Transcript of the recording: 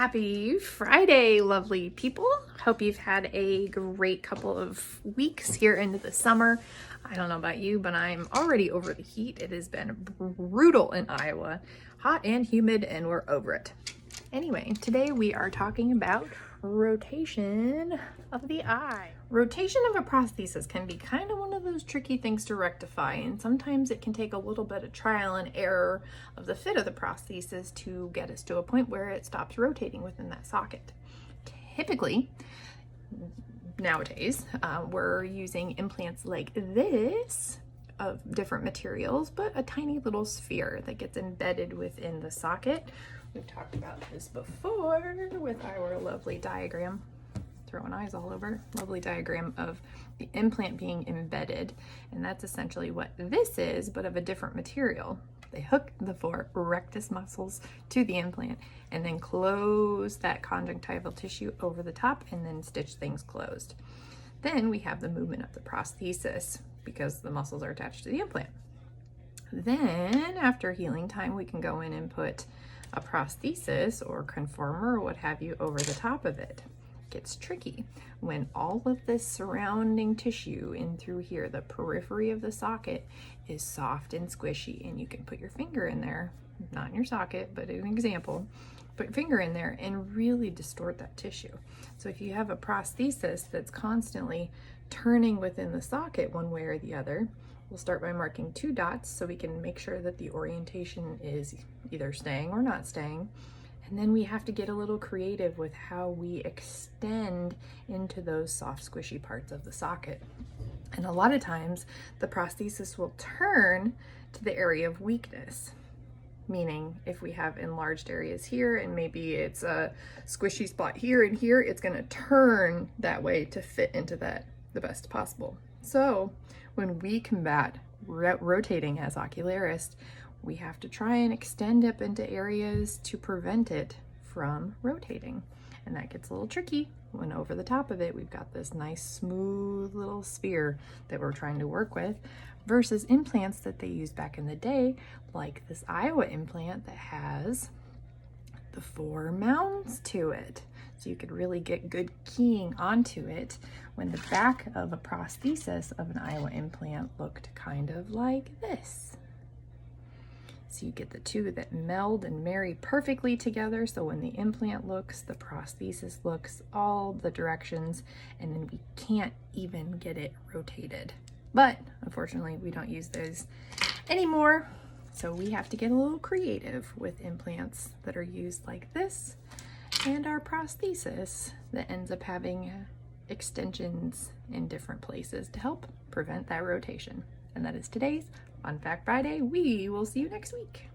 Happy Friday, lovely people. Hope you've had a great couple of weeks here into the summer. I don't know about you, but I'm already over the heat. It has been brutal in Iowa, hot and humid, and we're over it. Anyway, today we are talking about rotation of the eye. Rotation of a prosthesis can be kind of one of those tricky things to rectify, and sometimes it can take a little bit of trial and error of the fit of the prosthesis to get us to a point where it stops rotating within that socket. Typically, nowadays, we're using implants like this of different materials, but a tiny little sphere that gets embedded within the socket. We've talked about this before with our lovely diagram, throwing eyes all over, lovely diagram of the implant being embedded. And that's essentially what this is, but of a different material. They hook the four rectus muscles to the implant and then close that conjunctival tissue over the top and then stitch things closed. Then we have the movement of the prosthesis because the muscles are attached to the implant. Then after healing time, we can go in and put a prosthesis or conformer or what have you over the top of it. It gets tricky when all of this surrounding tissue in through here, the periphery of the socket, is soft and squishy, and you can put your finger in there, not in your socket, but an example, put your finger in there and really distort that tissue. So if you have a prosthesis that's constantly turning within the socket one way or the other, we'll start by marking 2 dots so we can make sure that the orientation is either staying or not staying. And then we have to get a little creative with how we extend into those soft, squishy parts of the socket. And a lot of times the prosthesis will turn to the area of weakness. Meaning if we have enlarged areas here and maybe it's a squishy spot here and here, it's gonna turn that way to fit into that the best possible. So when we combat rotating as ocularists, we have to try and extend up into areas to prevent it from rotating. And that gets a little tricky when over the top of it, we've got this nice smooth little sphere that we're trying to work with versus implants that they used back in the day, like this Iowa implant that has the 4 mounds to it. So you could really get good keying onto it when the back of a prosthesis of an Iowa implant looked kind of like this. So you get the two that meld and marry perfectly together. So when the implant looks, the prosthesis looks, all the directions, and then we can't even get it rotated. But unfortunately, we don't use those anymore. So we have to get a little creative with implants that are used like this and our prosthesis that ends up having extensions in different places to help prevent that rotation. And that is today's Fun Fact Friday. We will see you next week.